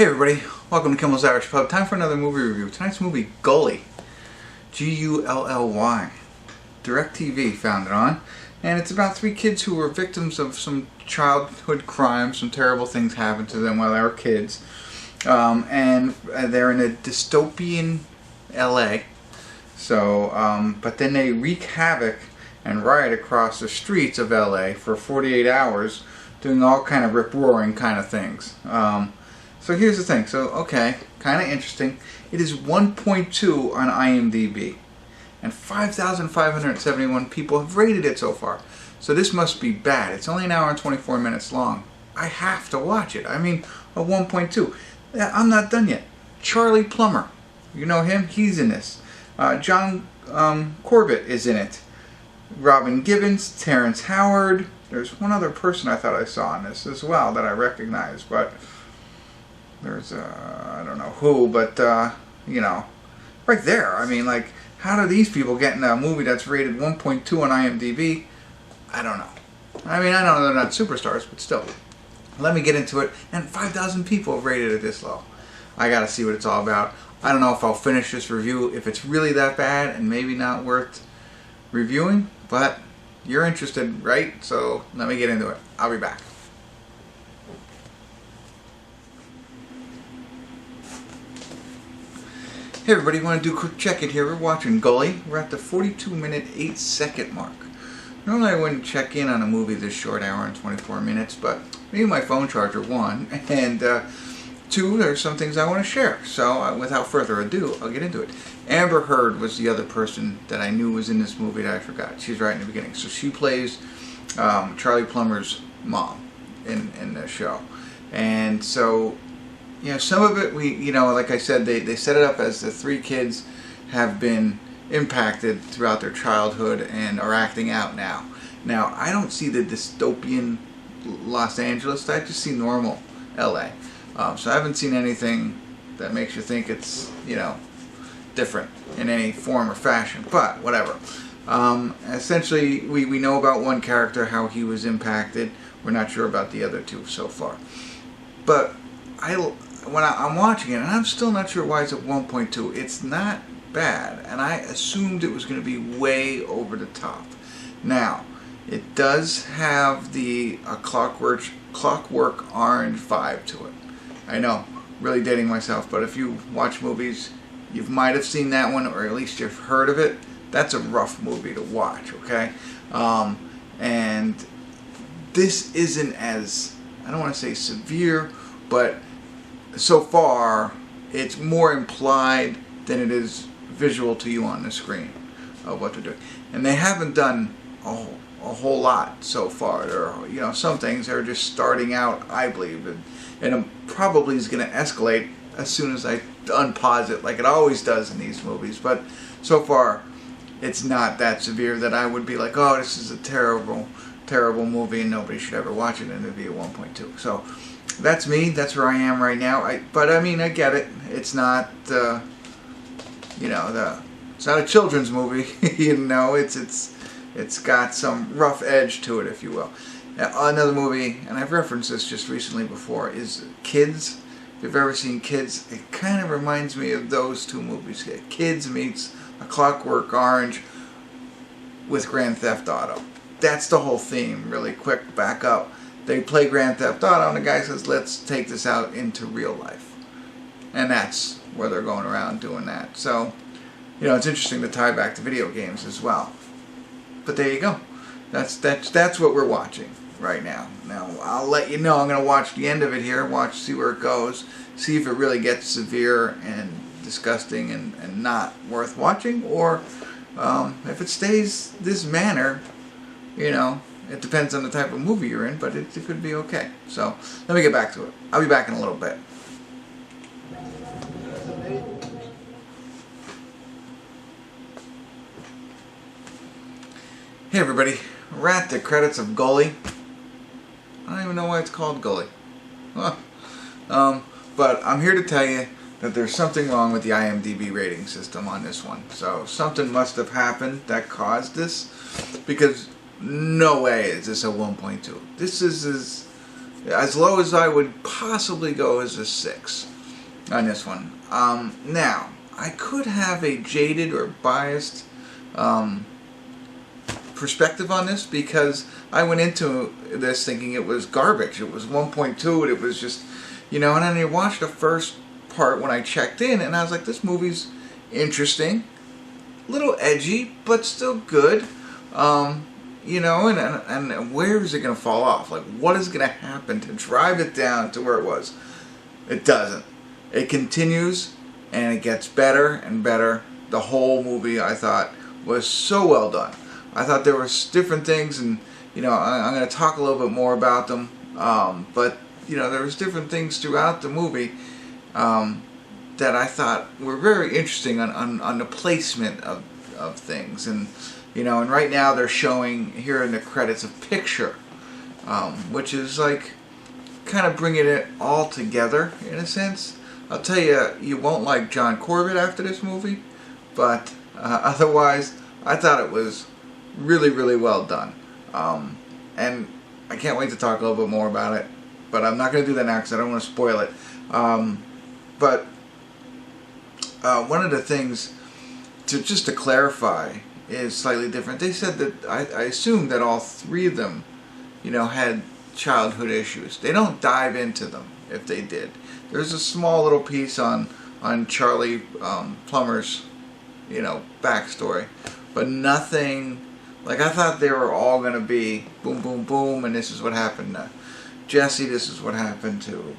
Hey everybody, welcome to Kimmel's Irish Pub. Time for another movie review. Tonight's movie, Gully. G-U-L-L-Y. DirecTV found it on. And it's about three kids who were victims of some childhood crimes. Some terrible things happened to them while they were kids. And they're in a dystopian LA. But then they wreak havoc and riot across the streets of LA for 48 hours, doing all kind of rip-roaring kind of things. So here's the thing. So, okay, kind of interesting. It is 1.2 on IMDb. And 5,571 people have rated it so far. So this must be bad. It's only an hour and 24 minutes long. I have to watch it. I mean, a 1.2. I'm not done yet. Charlie Plummer. You know him? He's in this. John Corbett is in it. Robin Gibbons, Terrence Howard. There's one other person I thought I saw in this as well that I recognize, but there's I don't know who, but you know, right there. I mean, like, how do these people get in a movie that's rated 1.2 on IMDb? I don't know. I mean, I know they're not superstars, but still. Let me get into it. And 5,000 people have rated it this low. I gotta see what it's all about. I don't know if I'll finish this review, if it's really that bad and maybe not worth reviewing, but you're interested, right? So let me get into it. I'll be back. Hey everybody, want to do a quick check-in here. We're watching Gully. We're at the 42-minute, 8-second mark. Normally I wouldn't check in on a movie this short, hour and 24 minutes, but maybe my phone charger, one, and two, there's some things I want to share. So without further ado, I'll get into it. Amber Heard was the other person that I knew was in this movie that I forgot. She's right in the beginning. So she plays Charlie Plummer's mom in the show. And so, you know, some of it, like I said, they set it up as the three kids have been impacted throughout their childhood and are acting out now. Now, I don't see the dystopian Los Angeles. I just see normal LA. So I haven't seen anything that makes you think it's, you know, different in any form or fashion. But whatever. Essentially, we know about one character, how he was impacted. We're not sure about the other two so far. But when I'm watching it, and I'm still not sure why it's at 1.2. It's not bad, and I assumed it was going to be way over the top. Now, it does have the Clockwork Orange vibe to it. I know, really dating myself, but if you watch movies, you might have seen that one, or at least you've heard of it. That's a rough movie to watch, okay? And this isn't as, I don't want to say severe, but so far it's more implied than it is visual to you on the screen of what they're doing. And they haven't done a whole lot so far. There are, you know, some things are just starting out, I believe, and it probably is going to escalate as soon as I unpause it, like it always does in these movies. But so far it's not that severe that I would be like, oh, this is a terrible movie and nobody should ever watch it, and it'd be a 1.2. So that's me. That's where I am right now. But I mean, I get it. It's not, you know, it's not a children's movie. You know, it's got some rough edge to it, if you will. Another movie, and I've referenced this just recently before, is Kids. If you've ever seen Kids, it kind of reminds me of those two movies. Kids meets A Clockwork Orange with Grand Theft Auto. That's the whole theme. Really quick, back up. They play Grand Theft Auto, and the guy says, let's take this out into real life. And that's where they're going around doing that. So, you know, it's interesting to tie back to video games as well. But there you go. That's what we're watching right now. Now, I'll let you know. I'm going to watch the end of it here, see where it goes, see if it really gets severe and disgusting and not worth watching, or if it stays this manner, you know, it depends on the type of movie you're in, but it could be okay. So, let me get back to it. I'll be back in a little bit. Hey everybody, we're at the credits of Gully. I don't even know why it's called Gully. But I'm here to tell you that there's something wrong with the IMDb rating system on this one. So something must have happened that caused this, because no way is this a 1.2. This is as as low as I would possibly go is a 6 on this one. Now, I could have a jaded or biased perspective on this because I went into this thinking it was garbage. It was 1.2 and it was just, and then I watched the first part when I checked in and I was like, this movie's interesting, a little edgy, but still good. And where is it going to fall off? Like, what is going to happen to drive it down to where it was? It doesn't. It continues and it gets better and better. The whole movie, I thought, was so well done. I thought there was different things, and I'm going to talk a little bit more about them. But there was different things throughout the movie that I thought were very interesting on the placement of things. And and right now they're showing here in the credits a picture, which is like kind of bringing it all together in a sense. I'll tell you, you won't like John Corbett after this movie, but otherwise, I thought it was really, really well done. And I can't wait to talk a little bit more about it, but I'm not going to do that now because I don't want to spoil it. But one of the things, just to clarify, is slightly different. They said that, I assume that all three of them, had childhood issues. They don't dive into them if they did. There's a small little piece on Charlie Plummer's, backstory, but nothing. Like, I thought they were all going to be boom, boom, boom, and this is what happened to Jesse, this is what happened to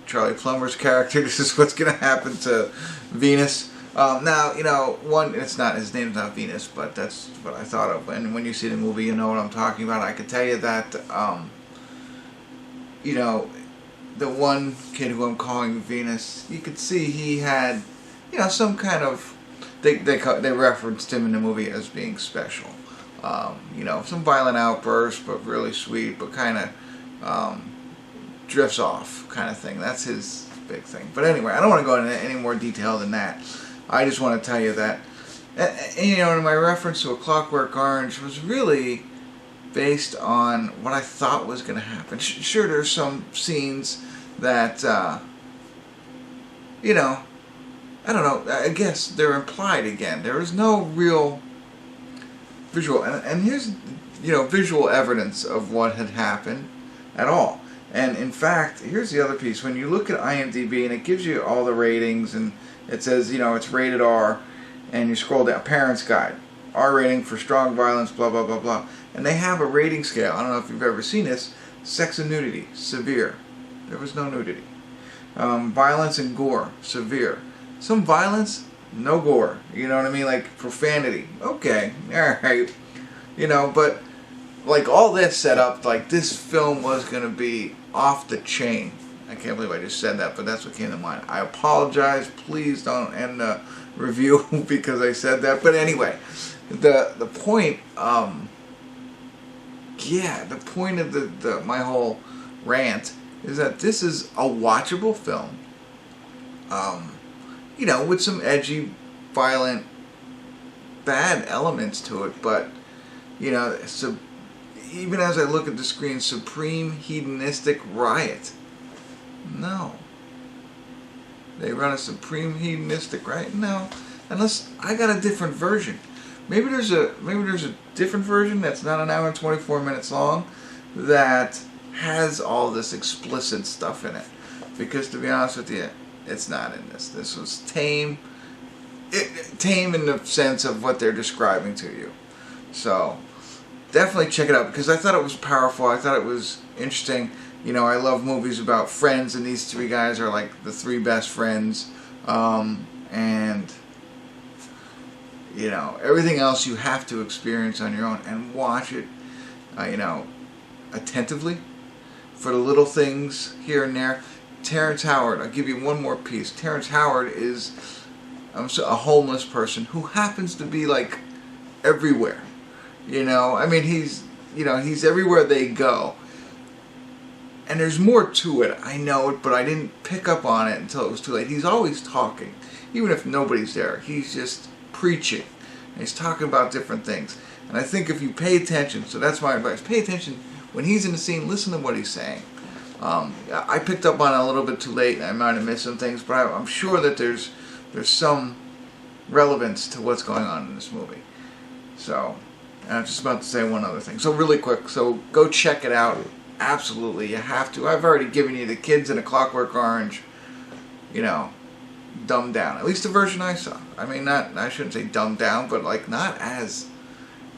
Charlie Plummer's character, this is what's going to happen to Venus. Now, it's not, his name's not Venus, but that's what I thought of. And when you see the movie, you know what I'm talking about. I can tell you that, the one kid who I'm calling Venus, you could see he had, some kind of, they referenced him in the movie as being special. Some violent outbursts, but really sweet, but kind of drifts off kind of thing. That's his big thing. But anyway, I don't want to go into any more detail than that. I just want to tell you that, and my reference to A Clockwork Orange was really based on what I thought was going to happen. Sure, there's some scenes that, I don't know, I guess they're implied again. There is no real visual, and here's, visual evidence of what had happened at all. And in fact, here's the other piece. When you look at IMDb and it gives you all the ratings, and it says, it's rated R, and you scroll down, Parents Guide, R rating for strong violence, blah, blah, blah, blah. And they have a rating scale. I don't know if you've ever seen this. Sex and nudity, severe. There was no nudity. Violence and gore, severe. Some violence, no gore. You know what I mean? Like profanity. Okay, alright. But like all this set up, like this film was going to be off the chain. I can't believe I just said that, but that's what came to mind. I apologize. Please don't end the review because I said that. But anyway, the point, the point of my whole rant is that this is a watchable film. With some edgy, violent, bad elements to it, but so even as I look at the screen, supreme hedonistic riot. No. They run a supreme hedonistic riot? No. Unless I got a different version. Maybe there's a different version that's not an hour and 24 minutes long that has all this explicit stuff in it. Because to be honest with you, it's not in this. This was tame. Tame in the sense of what they're describing to you. So definitely check it out because I thought it was powerful. I thought it was interesting. I love movies about friends, and these three guys are like the three best friends. And everything else you have to experience on your own and watch it, attentively for the little things here and there. Terrence Howard, I'll give you one more piece. Terrence Howard is a homeless person who happens to be like everywhere. He's everywhere they go. And there's more to it. I know it, but I didn't pick up on it until it was too late. He's always talking. Even if nobody's there, he's just preaching. And he's talking about different things. And I think if you pay attention, so that's my advice, pay attention when he's in the scene, listen to what he's saying. I picked up on it a little bit too late. I might have missed some things, but I'm sure that there's some relevance to what's going on in this movie. So, and I'm just about to say one other thing. So really quick, so go check it out. Absolutely, you have to. I've already given you the Kids in a Clockwork Orange, you know, dumbed down. At least the version I saw. I mean, I shouldn't say dumbed down, but like not as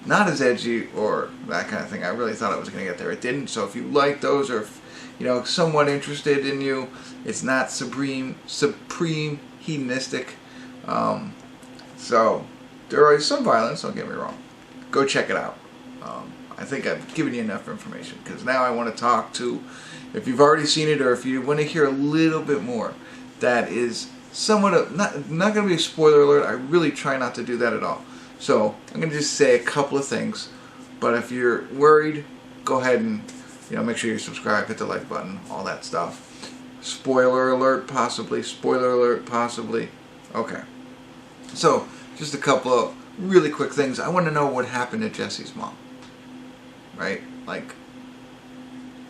edgy or that kind of thing. I really thought it was going to get there. It didn't. So if you like those, or you know, somewhat interested in you, it's not supreme hedonistic. So there is some violence. Don't get me wrong. Go check it out. I think I've given you enough information, because now I want to talk to, if you've already seen it or if you want to hear a little bit more, that is somewhat of, not going to be a spoiler alert. I really try not to do that at all. So I'm going to just say a couple of things, but if you're worried, go ahead and, you know, make sure you subscribe, hit the like button, all that stuff. Spoiler alert possibly, spoiler alert possibly. Okay. So just a couple of really quick things. I want to know what happened to Jesse's mom. Right? Like,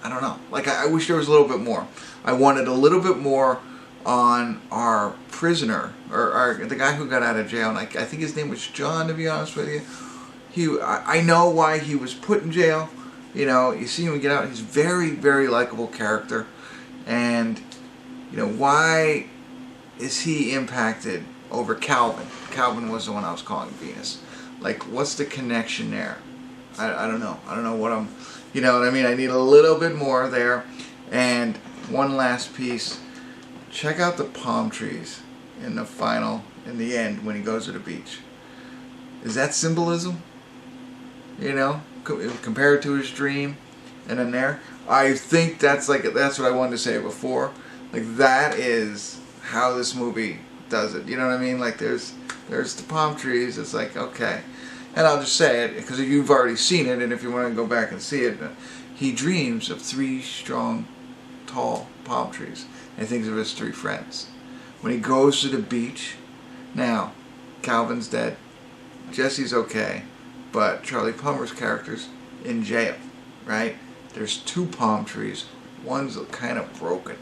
I don't know. Like, I wish there was a little bit more. I wanted a little bit more on our prisoner, or the guy who got out of jail. And I think his name was John, to be honest with you. I know why he was put in jail. You know, you see him get out. He's very, very likable character. And, you know, why is he impacted over Kelvin? Kelvin was the one I was calling Venus. Like, what's the connection there? I don't know. I don't know what I'm, you know what I mean? I need a little bit more there. And one last piece. Check out the palm trees in the end when he goes to the beach. Is that symbolism? You know, compared to his dream, and then there. I think that's what I wanted to say before. Like, that is how this movie does it. You know what I mean? Like, there's the palm trees. It's like, okay. And I'll just say it, because you've already seen it, and if you want to go back and see it, he dreams of 3 strong, tall palm trees. And he thinks of his 3 friends. When he goes to the beach, now, Kelvin's dead, Jesse's okay, but Charlie Plummer's character's in jail, right? There's 2 palm trees. One's kind of broken.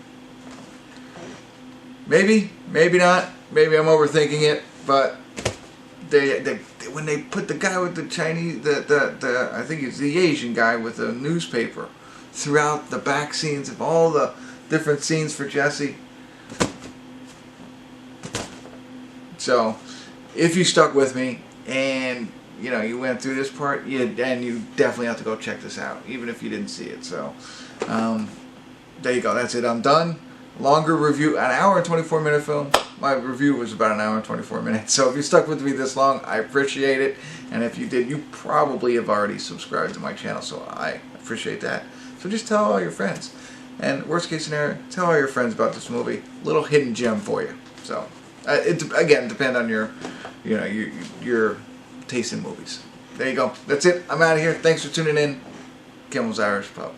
Maybe, maybe not. Maybe I'm overthinking it, but when they put the guy with the Chinese, I think it's the Asian guy with the newspaper throughout the back scenes of all the different scenes for Jesse. So, if you stuck with me and you know you went through this part, you definitely have to go check this out, even if you didn't see it. So, there you go. That's it. I'm done. Longer review, an hour and 24-minute film. My review was about an hour and 24 minutes. So if you stuck with me this long, I appreciate it. And if you did, you probably have already subscribed to my channel, so I appreciate that. So just tell all your friends. And worst case scenario, tell all your friends about this movie. Little hidden gem for you. So it again depend on your taste in movies. There you go. That's it. I'm out of here. Thanks for tuning in. Kimmel's Irish Pub.